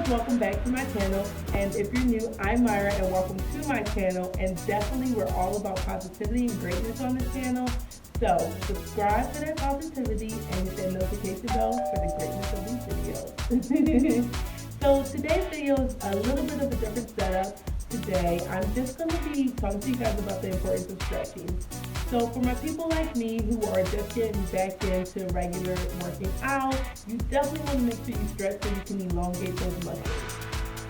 guys, welcome back to my channel. And if you're new, I'm Myra and welcome to my channel. And definitely we're all about positivity and greatness on this channel. So subscribe to that positivity and hit that notification bell for the greatness of these videos. So today's video is a little bit of a different setup. Today I'm just going to be talking to you guys about the importance of stretching. So for my people like me who are just getting back into regular working out, you definitely want to make sure you stretch so you can elongate those muscles.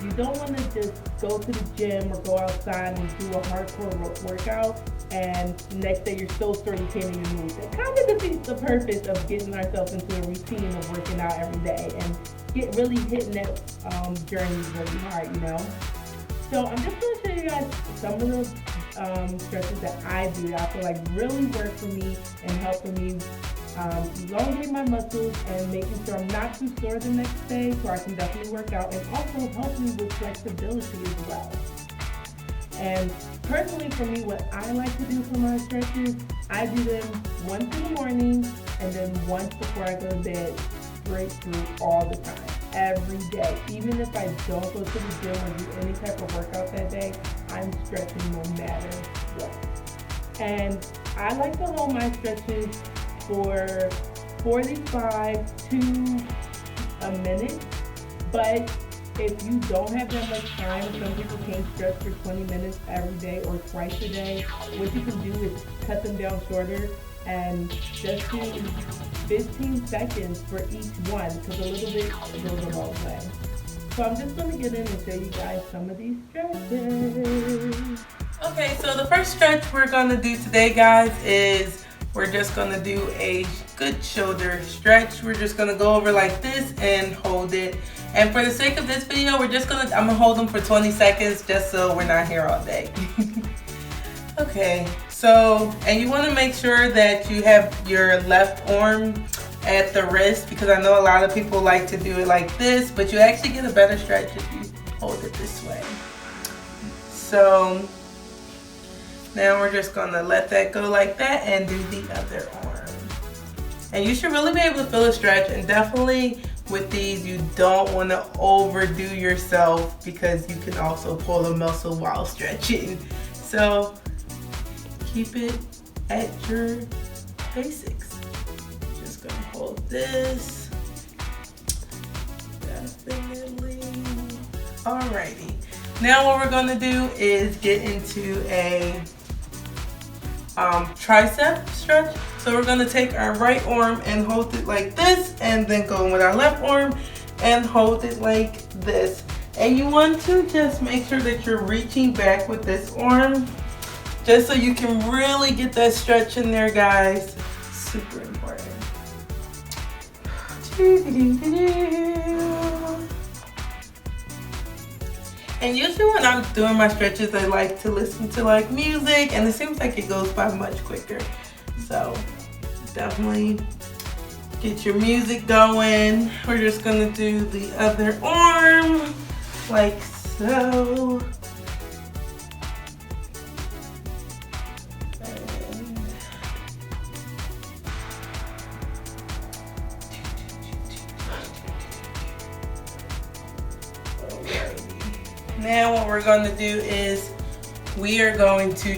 You don't want to just go to the gym or go outside and do a hardcore workout and next day you're so sore you can't even move. It kind of defeats the purpose of getting ourselves into a routine of working out every day and really hitting that journey really hard, you know? So I'm just going to show you guys some of the stretches that I do that I feel like really work for me and helping me elongate my muscles and making sure I'm not too sore the next day so I can definitely work out, and also help me with flexibility as well. And personally for me, what I like to do for my stretches, I do them once in the morning and then once before I go to bed, straight through all the time, every day. Even if I don't go to the gym or do any type of workout that day, I'm stretching no matter what. And I like to hold my stretches for 45 to a minute, but if you don't have that much time, some people can't stretch for 20 minutes every day or twice a day. What you can do is cut them down shorter and just do 15 seconds for each one, because a little bit goes a long way. So I'm just going to get in and show you guys some of these stretches. Okay, so the first stretch we're going to do today, guys, is we're just going to do a good shoulder stretch. We're just going to go over like this and hold it. And for the sake of this video, I'm going to hold them for 20 seconds just so we're not here all day. Okay, so, and you want to make sure that you have your left arm at the wrist, because I know a lot of people like to do it like this, but you actually get a better stretch if you hold it this way. So now we're just going to let that go like that and do the other arm. And you should really be able to feel a stretch, and definitely with these you don't want to overdo yourself because you can also pull a muscle while stretching. So keep it at your basics. Just gonna hold this. Definitely. Alrighty. Now what we're gonna do is get into a tricep stretch. So we're gonna take our right arm and hold it like this, and then go in with our left arm and hold it like this. And you want to just make sure that you're reaching back with this arm, just so you can really get that stretch in there, guys. Super important. And usually when I'm doing my stretches, I like to listen to like music, and it seems like it goes by much quicker. So definitely get your music going. We're just gonna do the other arm like so. Now what we're going to do is we are going to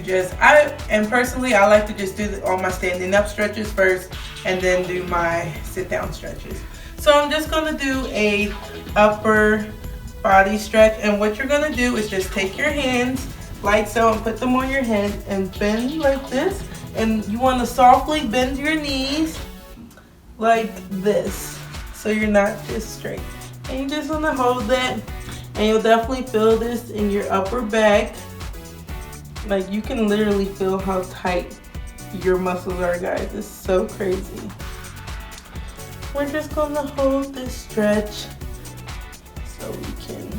personally I like to just do all my standing up stretches first and then do my sit down stretches. So I'm just going to do a upper body stretch, and what you're going to do is just take your hands like so and put them on your head and bend like this, and you want to softly bend your knees like this so you're not just straight, and you just want to hold that. And you'll definitely feel this in your upper back. Like you can literally feel how tight your muscles are, guys. It's so crazy. We're just gonna hold this stretch so we can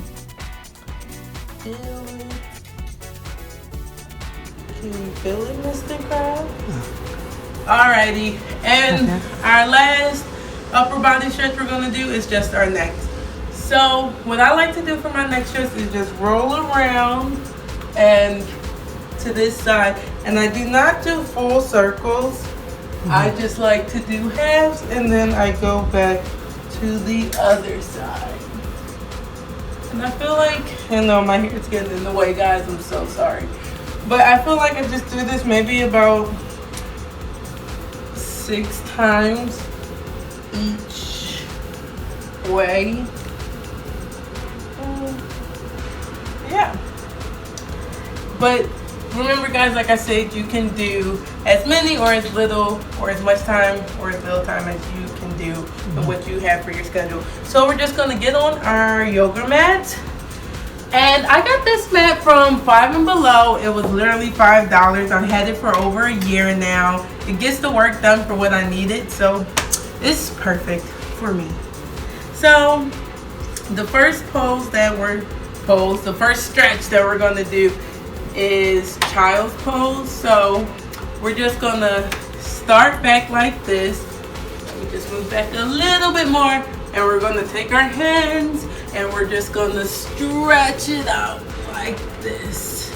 feel it. Can you feel it, Mr. Krabs? Alrighty, and our last upper body stretch we're gonna do is just our neck. So what I like to do for my neck stretch is just roll around and to this side, and I do not do full circles. I just like to do halves, and then I go back to the other side. And I feel like, I know my hair's getting in the way, guys. I'm so sorry. But I feel like I just do this maybe about 6 times each way. Yeah. But remember, guys, like I said, you can do as many or as little or as much time or as little time as you can do and what you have for your schedule. So we're just going to get on our yoga mat. And I got this mat from Five and Below. It was literally $5. I've had it for over a year now. It gets the work done for what I needed. So it's perfect for me. So the first the first stretch that we're going to do is child's pose. So we're just going to start back like this. Let me just move back a little bit more. And we're going to take our hands and we're just going to stretch it out like this.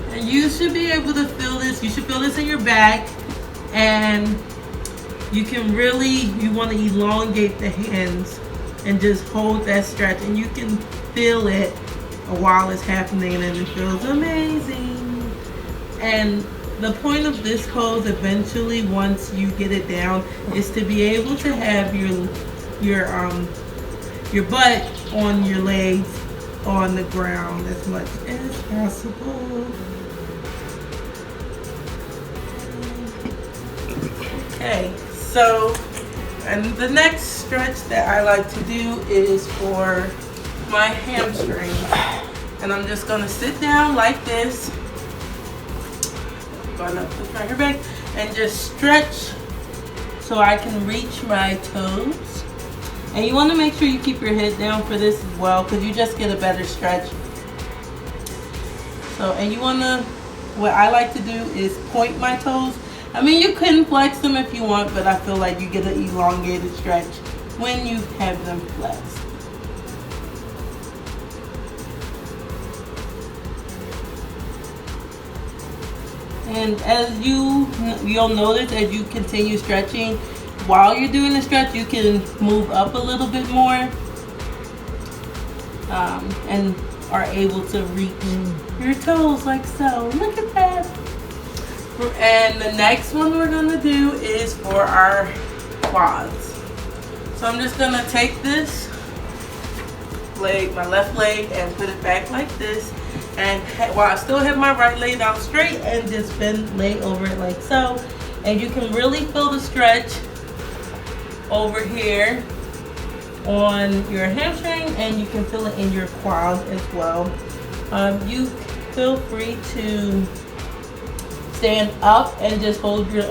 And you should be able to feel this. You should feel this in your back. And you can really, you want to elongate the hands and just hold that stretch. And you can feel it while it's happening and it feels amazing. And the point of this pose eventually, once you get it down, is to be able to have your butt on your legs on the ground as much as possible. Okay, so and the next stretch that I like to do is for my hamstrings. And I'm just gonna sit down like this. Gonna push my hair back and just stretch so I can reach my toes. And you want to make sure you keep your head down for this as well, because you just get a better stretch. So, and you want to, what I like to do is point my toes. I mean, you can flex them if you want, but I feel like you get an elongated stretch when you have them flexed. And as you'll notice as you continue stretching, while you're doing the stretch, you can move up a little bit more and are able to reach your toes like so. Look at that. And the next one we're going to do is for our quads. So I'm just going to take this leg, my left leg, and put it back like this. And while I still have my right leg out straight, and just bend, lay over it like so. And you can really feel the stretch over here on your hamstring, and you can feel it in your quads as well. You feel free to stand up and just hold your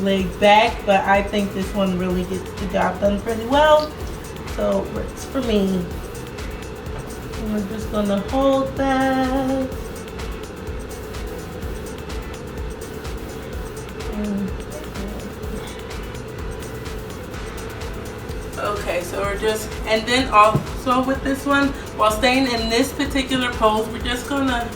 leg back, but I think this one really gets the job done pretty well, so it works for me. And we're just gonna hold that. Okay, so we're just, and then also with this one, while staying in this particular pose, we're just gonna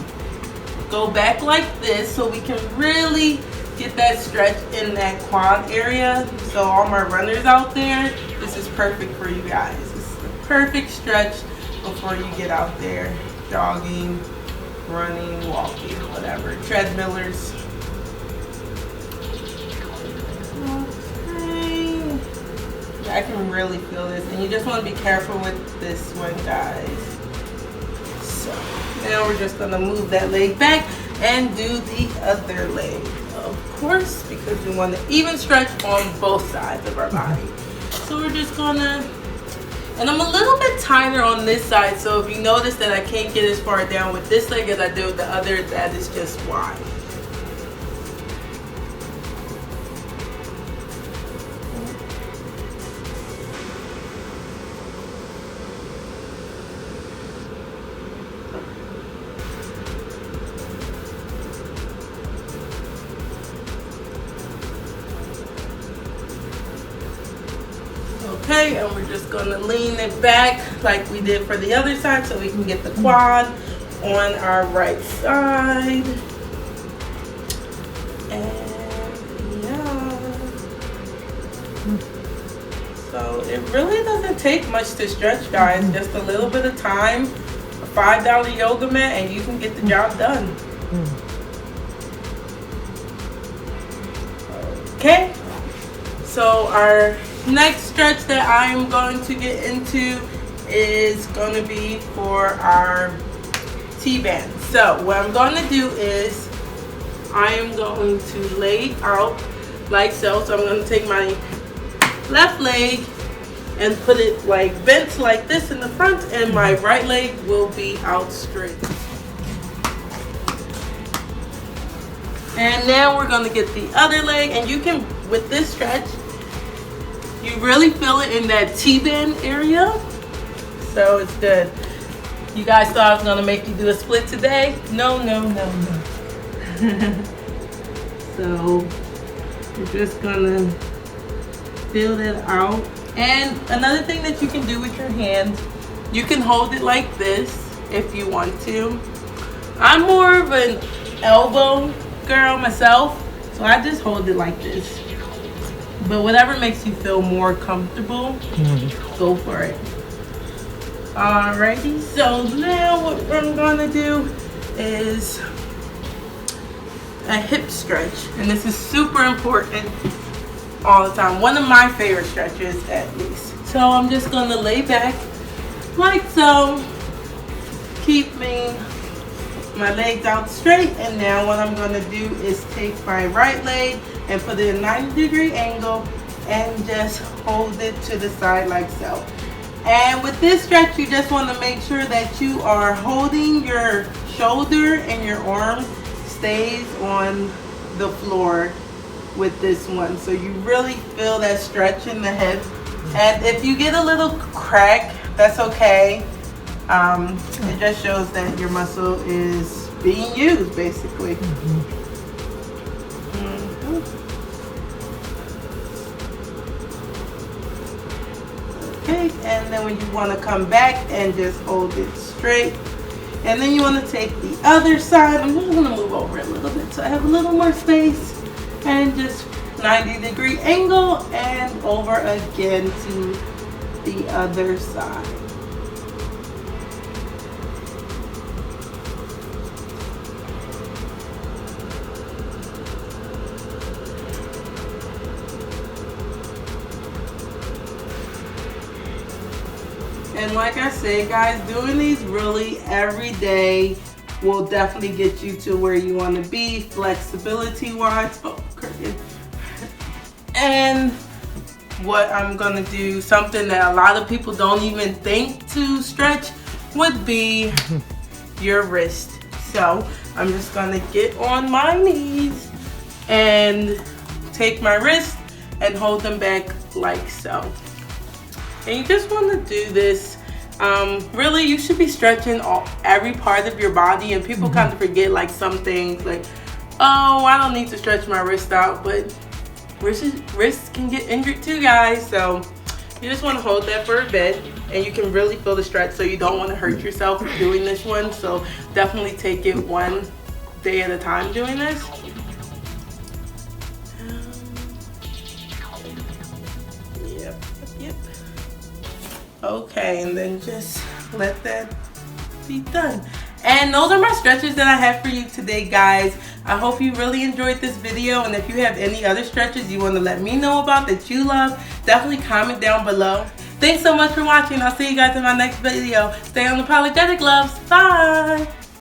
go back like this so we can really get that stretch in that quad area. So all my runners out there, this is perfect for you guys. This is the perfect stretch before you get out there jogging, running, walking, whatever, treadmillers. I can really feel this, and you just want to be careful with this one, guys. So now we're just gonna move that leg back and do the other leg, of course, because we want to even stretch on both sides of our body. So we're just gonna, and I'm a little bit tighter on this side, so if you notice that I can't get as far down with this leg as I do with the other, that is just why. Okay, and we're just going to lean it back like we did for the other side so we can get the quad on our right side. And yeah. So it really doesn't take much to stretch, guys. Just a little bit of time, a $5 yoga mat and you can get the job done. Okay, so our next stretch that I'm going to get into is going to be for our T-band. So what I'm going to do is I am going to lay out like so. So I'm going to take my left leg and put it like bent like this in the front, and my right leg will be out straight. And now we're going to get the other leg, and you can, with this stretch, you really feel it in that T-band area. So it's good. You guys thought I was going to make you do a split today? No, no, no, no. So you're just going to feel that out. And another thing that you can do with your hands, you can hold it like this if you want to. I'm more of an elbow girl myself, so I just hold it like this. But whatever makes you feel more comfortable, go for it. Alrighty, so now what I'm gonna do is a hip stretch, and this is super important all the time. One of my favorite stretches, at least. So I'm just gonna lay back like so, keeping my legs out straight. And now what I'm gonna do is take my right leg and put it in a 90-degree angle and just hold it to the side like so. And with this stretch, you just want to make sure that you are holding your shoulder and your arm stays on the floor with this one, so you really feel that stretch in the hip. And if you get a little crack, that's okay. It just shows that your muscle is being used, basically. Okay, and then when you want to come back and just hold it straight. And then you want to take the other side. I'm just going to move over a little bit so I have a little more space. And just 90-degree angle and over again to the other side. And like I said, guys, doing these really every day will definitely get you to where you want to be flexibility wise. Oh, crooked. And what I'm gonna do, something that a lot of people don't even think to stretch, would be your wrist. So I'm just gonna get on my knees and take my wrist and hold them back like so. And you just want to do this. Really, you should be stretching every part of your body, and people kind of forget like some things, like, oh, I don't need to stretch my wrist out, but wrists can get injured too, guys. So you just want to hold that for a bit, and you can really feel the stretch, so you don't want to hurt yourself doing this one. So definitely take it one day at a time doing this. Yep. Okay, and then just let that be done. And those are my stretches that I have for you today, guys. I hope you really enjoyed this video, and if you have any other stretches you want to let me know about that you love, definitely comment down below. Thanks so much for watching. I'll see you guys in my next video. Stay unapologetic, loves. Bye.